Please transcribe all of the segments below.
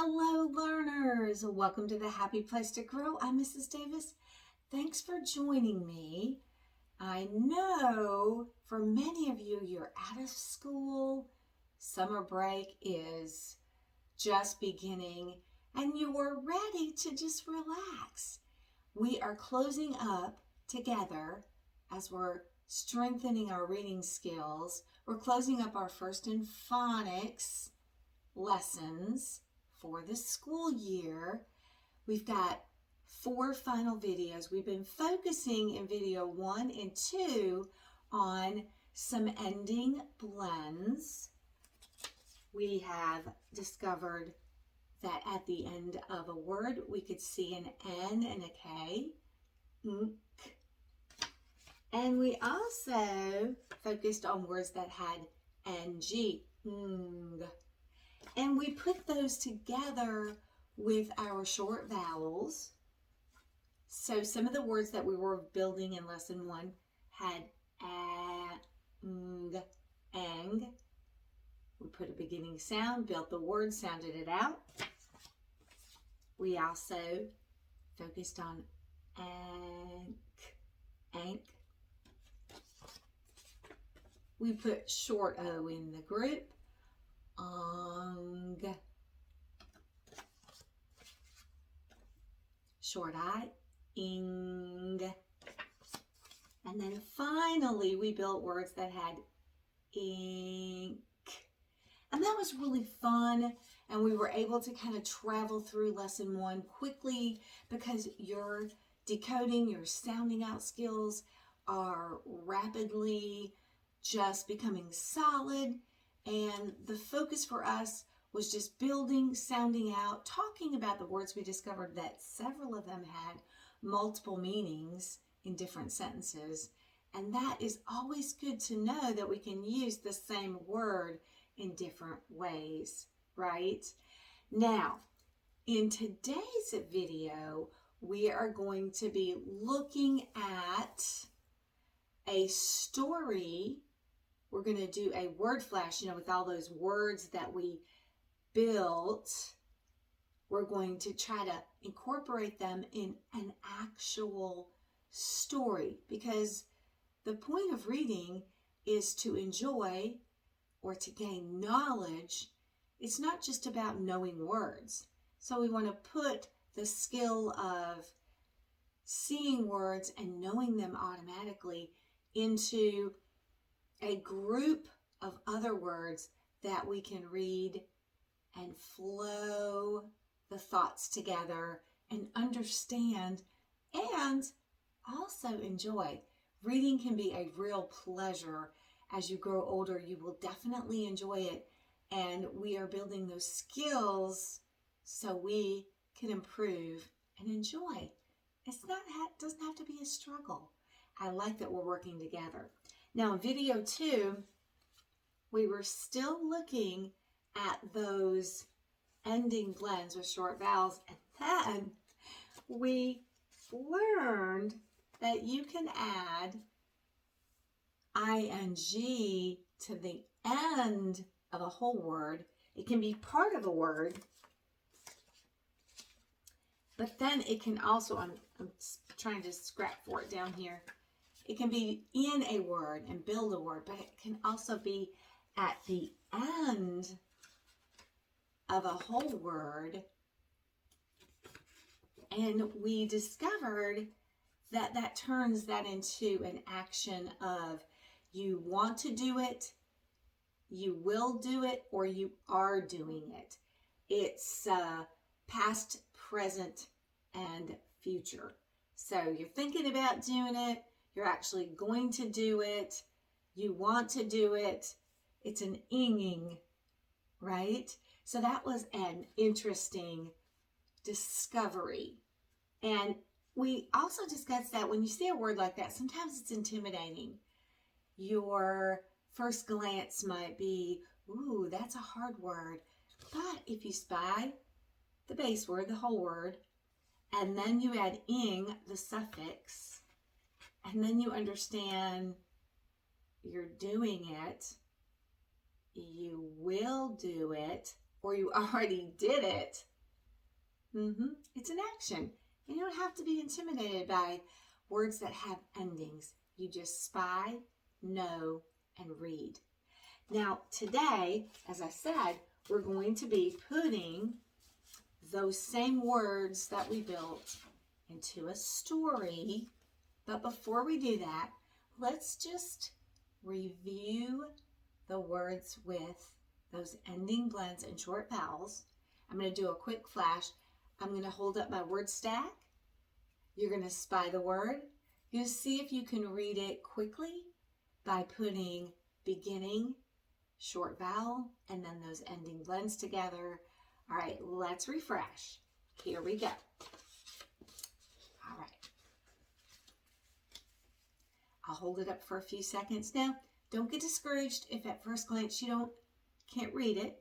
Hello, learners. Welcome to the Happy Place to Grow. I'm Mrs. Davis. Thanks for joining me. I know for many of you, you're out of school. Summer break is just beginning and you are ready to just relax. We are closing up together as we're strengthening our reading skills. We're closing up our first in phonics lessons for the school year. We've got 4 final videos. We've been focusing in video 1 and 2 on some ending blends. We have discovered that at the end of a word, we could see an N and a K, ink. And we also focused on words that had NG, ng. And we put those together with our short vowels. So some of the words that we were building in lesson 1 had a, ng, ang. We put a beginning sound, built the word, sounded it out. We also focused on ank. We put short O in the group. Ong. Short I, ing. And then finally we built words that had ink. And that was really fun, and we were able to kind of travel through lesson 1 quickly because your decoding, your sounding out skills are rapidly just becoming solid. And the focus for us was just building, sounding out, talking about the words. We discovered that several of them had multiple meanings in different sentences. And that is always good to know that we can use the same word in different ways, right? Now, in today's video, we are going to be looking at a story. We're going to do a word flash, with all those words that we built. We're going to try to incorporate them in an actual story, because the point of reading is to enjoy or to gain knowledge. It's not just about knowing words. So we want to put the skill of seeing words and knowing them automatically into a group of other words that we can read and flow the thoughts together and understand and also enjoy. Reading can be a real pleasure. As you grow older, you will definitely enjoy it. And we are building those skills so we can improve and enjoy. Doesn't have to be a struggle. I like that we're working together. Now in video 2, we were still looking at those ending blends with short vowels, and then we learned that you can add ing to the end of a whole word. It can be part of a word, but then it can also, I'm trying to scrap for it down here. It can be in a word and build a word, but it can also be at the end of a whole word. And we discovered that that turns that into an action of you want to do it, you will do it, or you are doing it. It's past, present, and future. So you're thinking about doing it, you're actually going to do it, you want to do it. It's an inging, right? So that was an interesting discovery. And we also discussed that when you see a word like that, sometimes it's intimidating. Your first glance might be, ooh, that's a hard word. But if you spy the base word, the whole word, and then you add ing, the suffix, and then you understand you're doing it, you will do it, or you already did it, It's an action. You don't have to be intimidated by words that have endings. You just spy, know, and read. Now, today, as I said, we're going to be putting those same words that we built into a story. But before we do that, let's just review the words with those ending blends and short vowels. I'm going to do a quick flash. I'm going to hold up my word stack. You're going to spy the word. You'll see if you can read it quickly by putting beginning, short vowel, and then those ending blends together. All right, let's refresh. Here we go. All right. I'll hold it up for a few seconds. Now, don't get discouraged if at first glance you can't read it,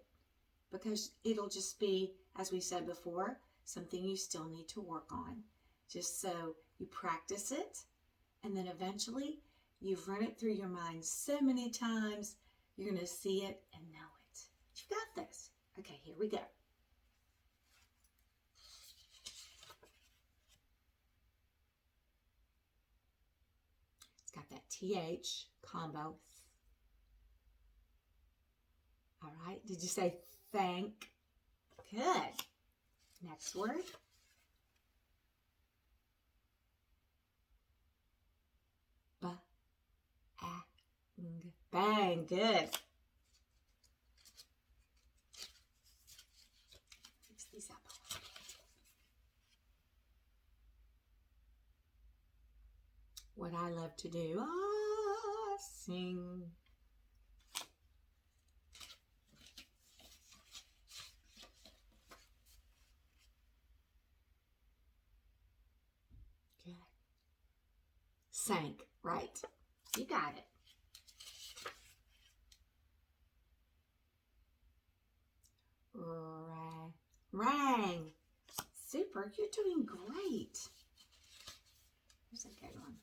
because it'll just be, as we said before, something you still need to work on. Just so you practice it, and then eventually you've run it through your mind so many times, you're going to see it and know it. You've got this. Okay, here we go. It's got that TH combo. All right, did you say thank? Good. Next word. Bang. Good. Fix these up. What I love to do, sing. Good. Sank. Right. You got it. Rang. Super. You're doing great. Here's a good one.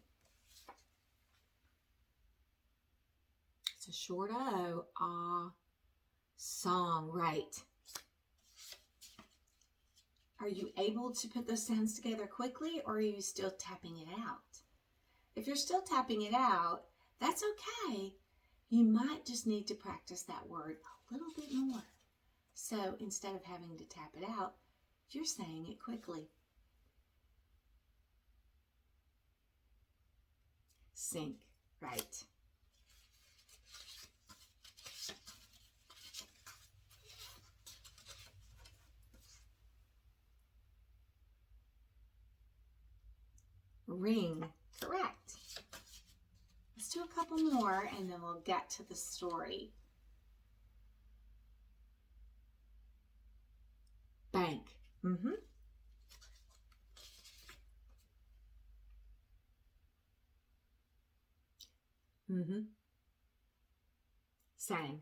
It's a short O. Song. Right. Are you able to put those sounds together quickly, or are you still tapping it out? If you're still tapping it out, that's okay. You might just need to practice that word a little bit more. So instead of having to tap it out, you're saying it quickly. Sink. Right. Ring. Correct. Let's do a couple more and then we'll get to the story. Bank. Sang.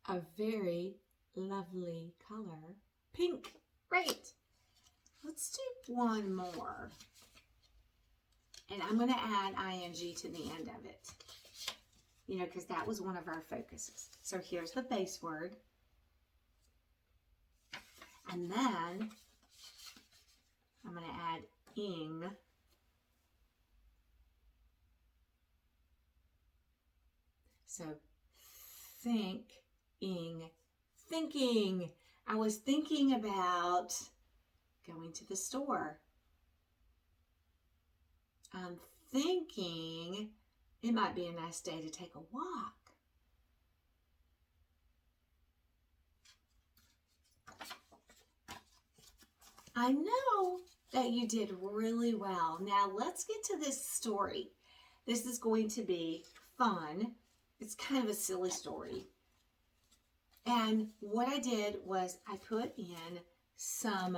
A very lovely color. Pink. Great. Let's do one more. And I'm going to add ing to the end of it. You know, because that was one of our focuses. So here's the base word. And then I'm going to add ing. So think-ing, thinking. I was thinking about going to the store. I'm thinking it might be a nice day to take a walk. I know that you did really well. Now let's get to this story. This is going to be fun. It's kind of a silly story. And what I did was I put in some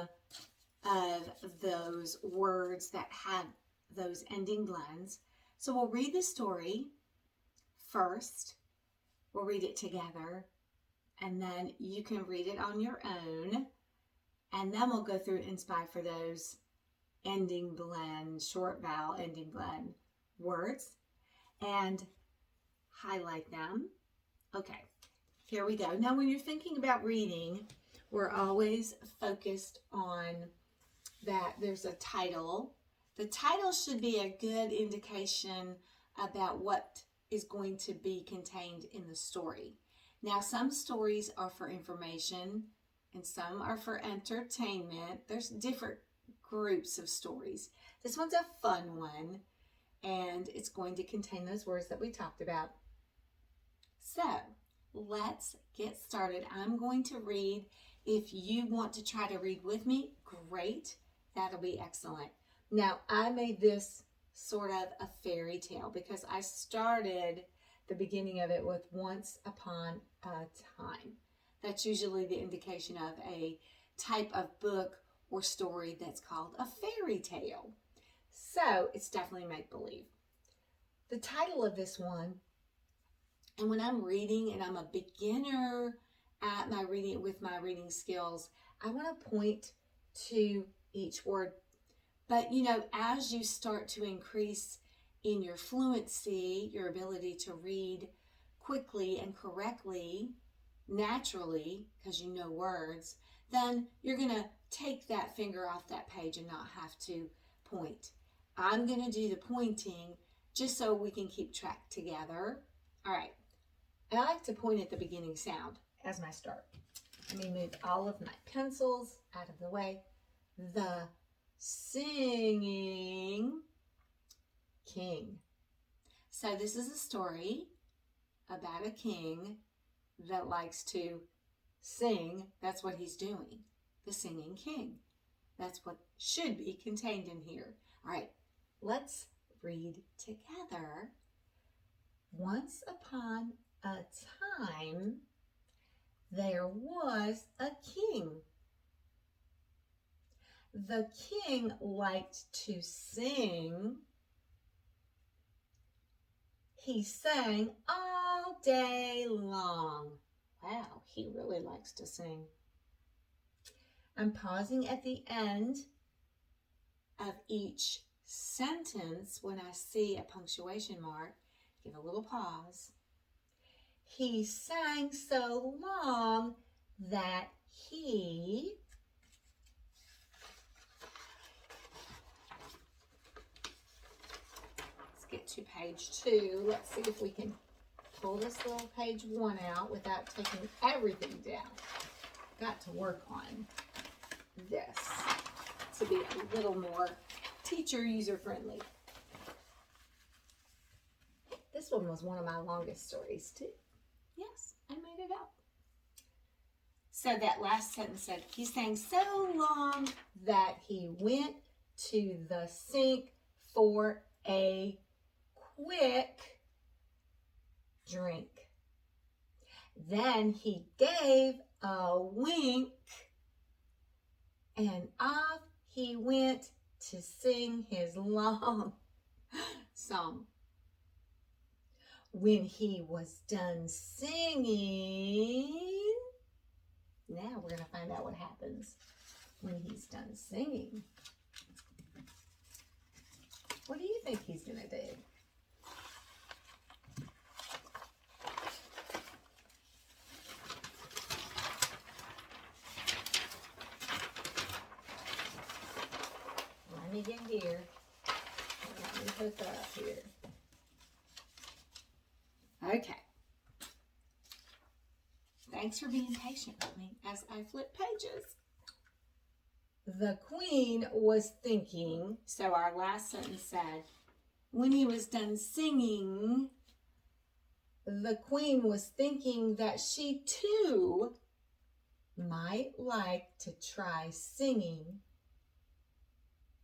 of those words that have those ending blends. So we'll read the story first. We'll read it together. And then you can read it on your own. And then we'll go through and spy for those ending blend, short vowel ending blend words and highlight them. Okay, Here we go. Now, when you're thinking about reading, we're always focused on that there's a title. The title should be a good indication about what is going to be contained in the story. Now, some stories are for information and some are for entertainment. There's different groups of stories. This one's a fun one, and it's going to contain those words that we talked about. So, let's get started. I'm going to read. If you want to try to read with me, great. That'll be excellent. Now, I made this sort of a fairy tale because I started the beginning of it with once upon a time. That's usually the indication of a type of book or story that's called a fairy tale. So it's definitely make-believe. The title of this one, and when I'm reading and I'm a beginner at my reading with my reading skills, I want to point to each word. But you know, as you start to increase in your fluency, your ability to read quickly and correctly, naturally, because you know words, then you're going to take that finger off that page and not have to point. I'm going to do the pointing just so we can keep track together. All right. I like to point at the beginning sound as my start. Let me move all of my pencils out of the way. The singing king. So this is a story about a king that likes to sing. That's what he's doing. The singing king. That's what should be contained in here. All right, let's read together. Once upon a time, there was a king. The king liked to sing. He sang all day long. Wow, he really likes to sing. I'm pausing at the end of each sentence when I see a punctuation mark. Give a little pause. He sang so long that he get to page 2. Let's see if we can pull this little page 1 out without taking everything down. Got to work on this to be a little more teacher user-friendly. This one was one of my longest stories too. Yes, I made it up. So that last sentence said, he sang so long that he went to the sink for a quick drink. Then he gave a wink and off he went to sing his long song. When he was done singing, now we're going to find out what happens when he's done singing. What do you think he's going to do? Let me get here. Let me hook up here. Okay. Thanks for being patient with me as I flip pages. The queen was thinking, so our last sentence said, when he was done singing, the queen was thinking that she too might like to try singing.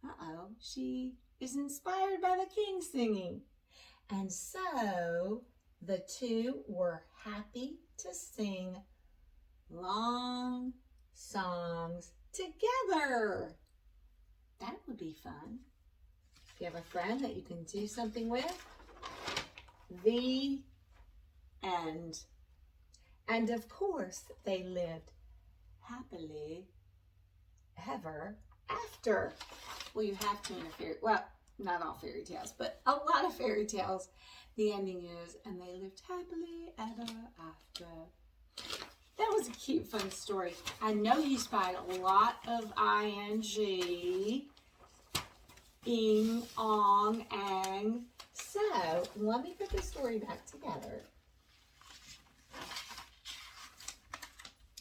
Uh-oh, she is inspired by the king singing. And so the two were happy to sing long songs together. That would be fun. If you have a friend that you can do something with. The end. And of course, they lived happily ever after. Well, you have to in a fairy, well, not all fairy tales, but a lot of fairy tales. The ending is, and they lived happily ever after. That was a cute, fun story. I know you spied a lot of ing, ing, ong, ang. So let me put the story back together.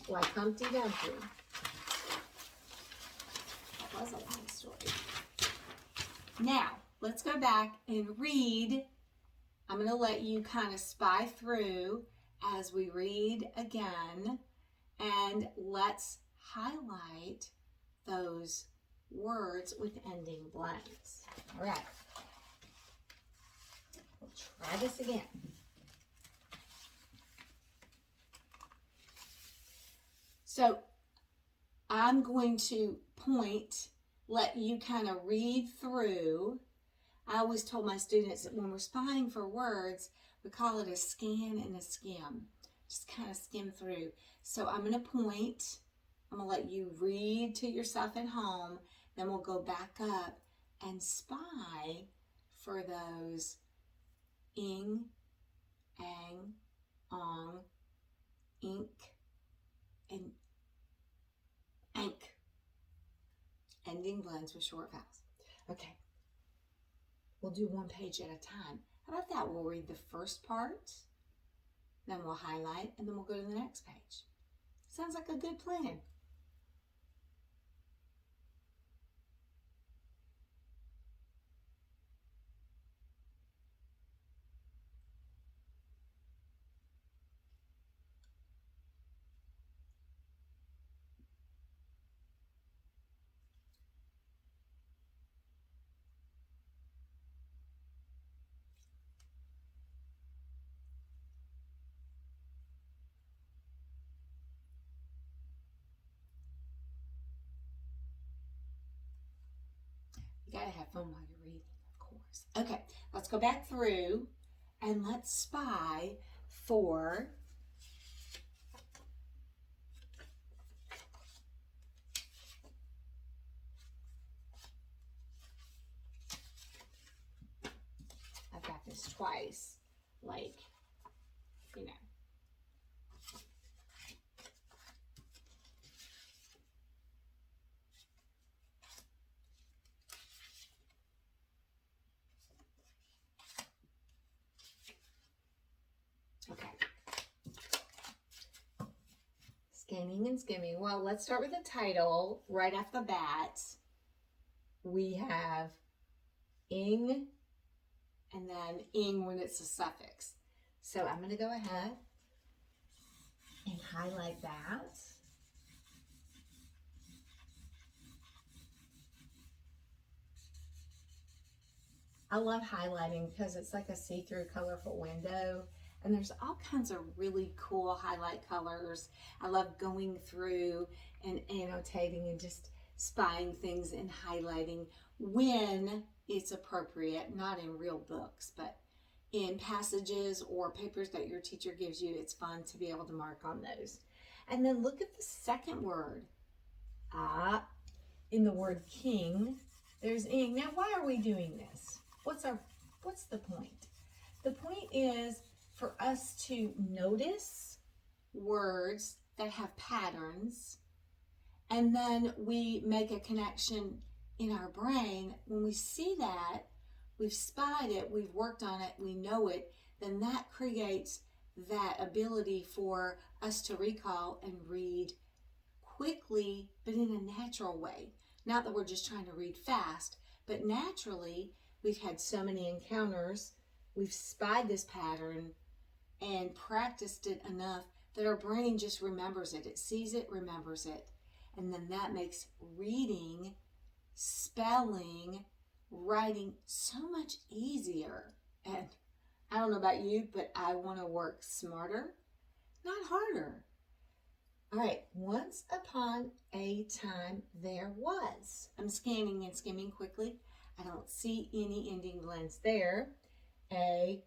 Like Humpty Dumpty. That was a long story. Now, let's go back and read. I'm going to let you kind of spy through as we read again, and let's highlight those words with ending blanks. All right. We'll try this again. So I'm going to point, let you kind of read through. I always told my students that when we're spying for words, we call it a scan and a skim. Just kind of skim through. So I'm going to point. I'm going to let you read to yourself at home. Then we'll go back up and spy for those ing, ang, ong, ink, and ank. Ending blends with short vowels. Okay. We'll do one page at a time. How about that? We'll read the first part, then we'll highlight, and then we'll go to the next page. Sounds like a good plan. You gotta have fun while you're reading, of course. Okay, let's go back through and let's spy for I've got this twice, like, you know. Okay. Scanning and skimming. Well, let's start with the title. Right off the bat, we have ing, and then ing when it's a suffix. So I'm going to go ahead and highlight that. I love highlighting because it's like a see-through colorful window, and there's all kinds of really cool highlight colors. I love going through and annotating and just spying things and highlighting when it's appropriate, not in real books, but in passages or papers that your teacher gives you. It's fun to be able to mark on those. And then look at the second word. In the word king, there's ing. Now, why are we doing this? What's the point? The point is for us to notice words that have patterns, and then we make a connection in our brain. When we see that, we've spied it, we've worked on it, we know it, then that creates that ability for us to recall and read quickly, but in a natural way. Not that we're just trying to read fast, but naturally. We've had so many encounters, we've spied this pattern and practiced it enough that our brain just remembers it. It sees it, remembers it. And then that makes reading, spelling, writing so much easier. And I don't know about you, but I want to work smarter, not harder. All right, once upon a time there was. I'm scanning and skimming quickly. I don't see any ending blends there. A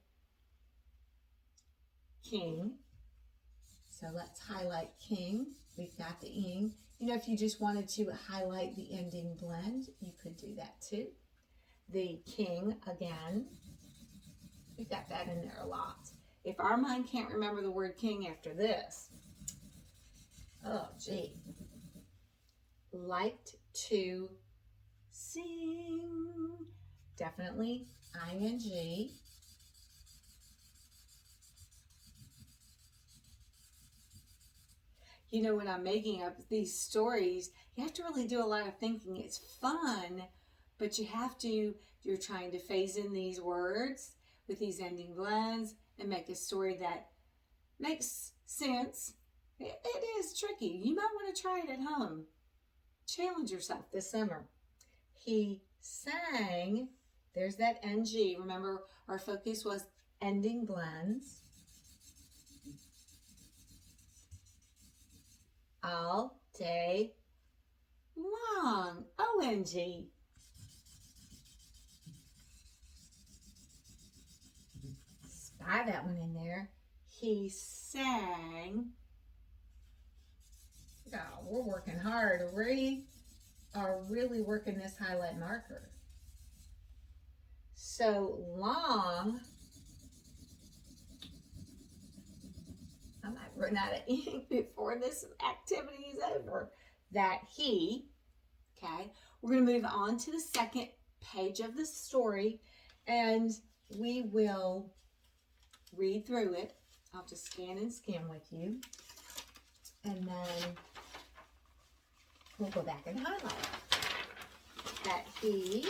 king. So let's highlight king. We've got the ing. You know, if you just wanted to highlight the ending blend, you could do that too. The king again. We've got that in there a lot. If our mind can't remember the word king after this, Oh, gee. Liked to sing. Definitely ing. You know, when I'm making up these stories, you have to really do a lot of thinking. It's fun, but you're trying to phase in these words with these ending blends and make a story that makes sense. It is tricky. You might want to try it at home. Challenge yourself this summer. He sang. There's that NG. Remember, our focus was ending blends. All day long. ONG. Spy that one in there. He sang. Oh, we're working hard. We are really working this highlight marker. So long. I might run out of ink before this activity is over. That he, okay, we're going to move on to the second page of the story, and we will read through it. I'll just scan and skim with you, and then we'll go back and highlight that he.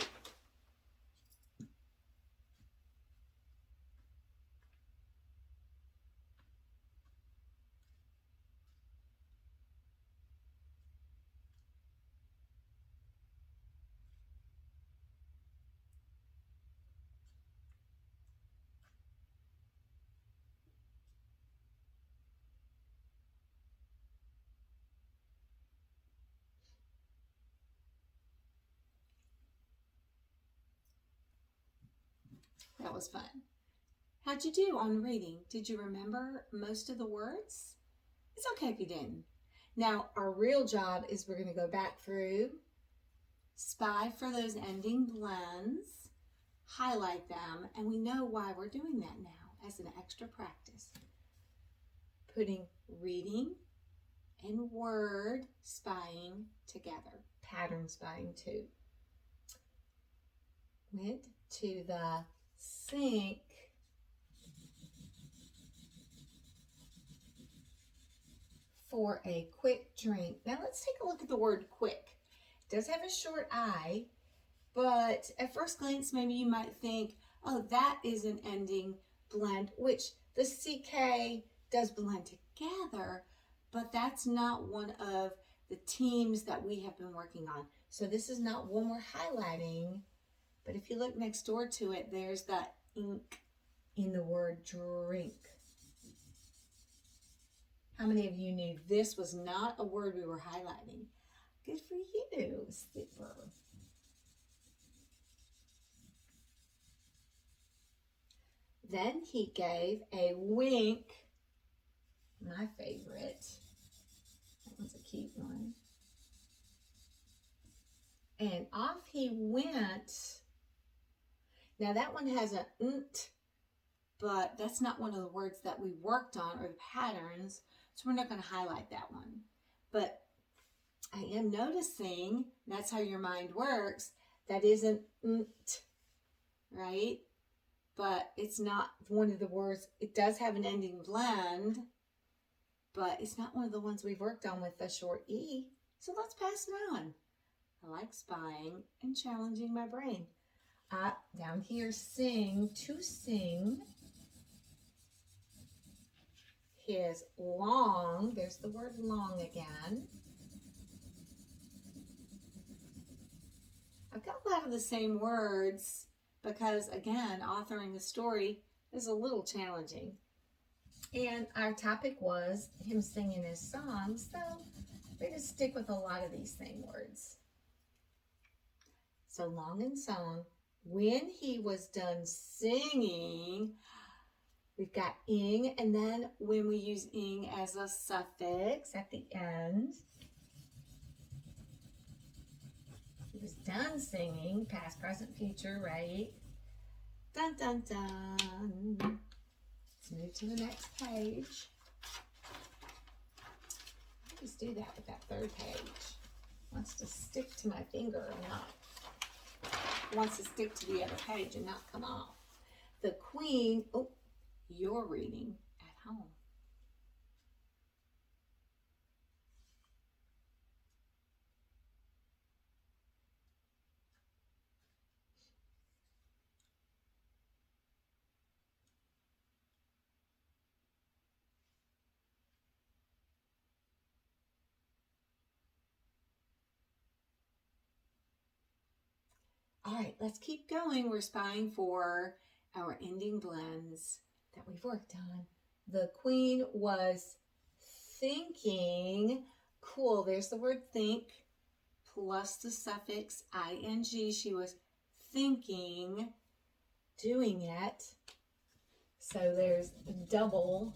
That was fun. How'd you do on reading? Did you remember most of the words? It's okay if you didn't. Now, our real job is we're going to go back through, spy for those ending blends, highlight them, and we know why we're doing that now as an extra practice. Putting reading and word spying together, pattern spying too. Went to the sink for a quick drink. Now let's take a look at the word quick. It does have a short I, but at first glance maybe you might think, oh, that is an ending blend, which the CK does blend together, but that's not one of the teams that we have been working on. So this is not one we're highlighting, but if you look next door to it, there's that ink in the word drink. How many of you knew this was not a word we were highlighting? Good for you, super. Then he gave a wink, my favorite. That one's a cute one. And off he went. Now that one has an nt, but that's not one of the words that we worked on or the patterns, so we're not going to highlight that one. But I am noticing, that's how your mind works, that is an nt, right? But it's not one of the words. It does have an ending blend, but it's not one of the ones we've worked on with the short E. So let's pass it on. I like spying and challenging my brain. Down here, sing, to sing. His long, there's the word long again. I've got a lot of the same words because, again, authoring the story is a little challenging. And our topic was him singing his song, so we're going to stick with a lot of these same words. So long and song. When he was done singing, we've got ing, and then when we use ing as a suffix at the end, he was done singing, past, present, future, right? Dun, dun, dun. Let's move to the next page. always do that with that third page. Wants to stick to my finger or not. Wants to stick to the other page and not come off. The Queen, oh, you're reading at home. All right, let's keep going. We're spying for our ending blends that we've worked on. The Queen was thinking, cool, there's the word think, plus the suffix ing. She was thinking, doing it. So there's double.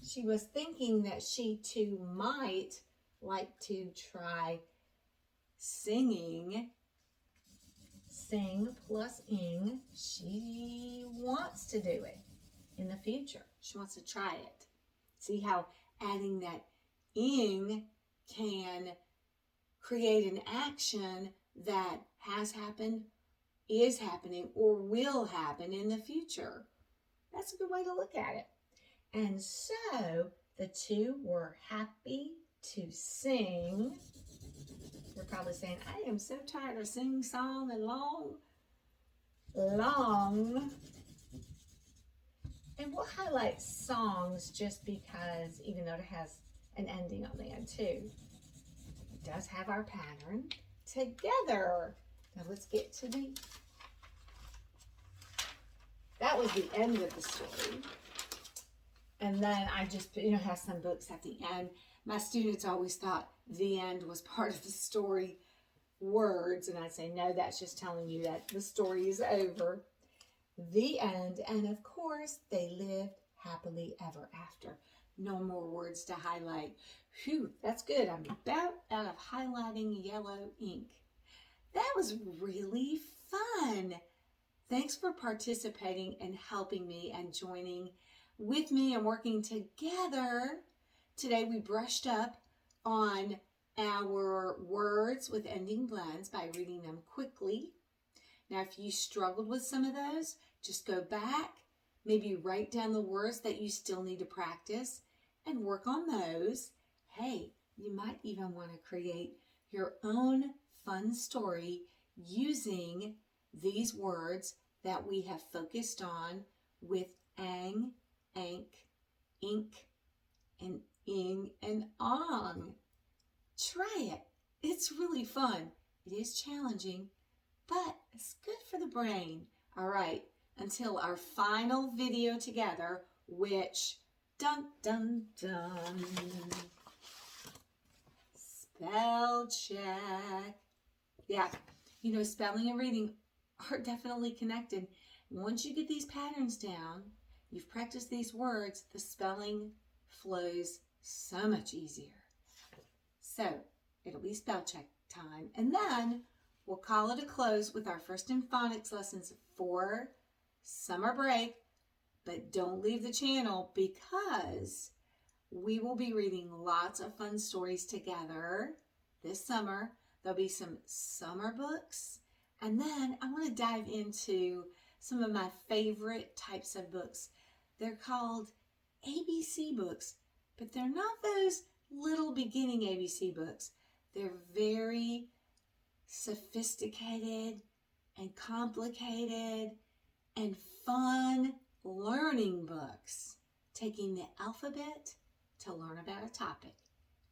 She was thinking that she too might like to try singing. Sing plus ing. She wants to do it in the future. She wants to try it. See how adding that ing can create an action that has happened, is happening, or will happen in the future. That's a good way to look at it. And so the two were happy to sing. You're probably saying, I am so tired of singing song and long. And we'll highlight songs just because, even though it has an ending on the end too, it does have our pattern together. Now let's get to that was the end of the story. And then I just, have some books at the end. My students always thought the end was part of the story words. And I'd say, no, that's just telling you that the story is over. The end. And of course, they lived happily ever after. No more words to highlight. Phew, that's good. I'm about out of highlighting yellow ink. That was really fun. Thanks for participating and helping me and joining with me and working together. Today we brushed up on our words with ending blends by reading them quickly. Now if you struggled with some of those, just go back, maybe write down the words that you still need to practice and work on those. Hey, you might even want to create your own fun story using these words that we have focused on with ang, ank, ink, and ing, and ong. Try it. It's really fun. It is challenging, but it's good for the brain. All right, until our final video together, which, dun, dun, dun, spell check. Yeah, spelling and reading are definitely connected. Once you get these patterns down, you've practiced these words, the spelling flows so much easier. So it'll be spell check time. And then we'll call it a close with our first in phonics lessons for summer break. But don't leave the channel because we will be reading lots of fun stories together this summer. There'll be some summer books. And then I want to dive into some of my favorite types of books. They're called ABC books, but they're not those little beginning ABC books. They're very sophisticated and complicated and fun learning books, taking the alphabet to learn about a topic.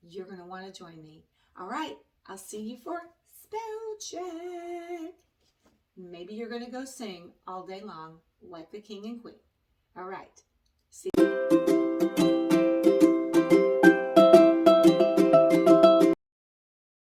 You're going to want to join me. All right, I'll see you for spell check. Maybe you're going to go sing all day long like the king and queen. All right. See you.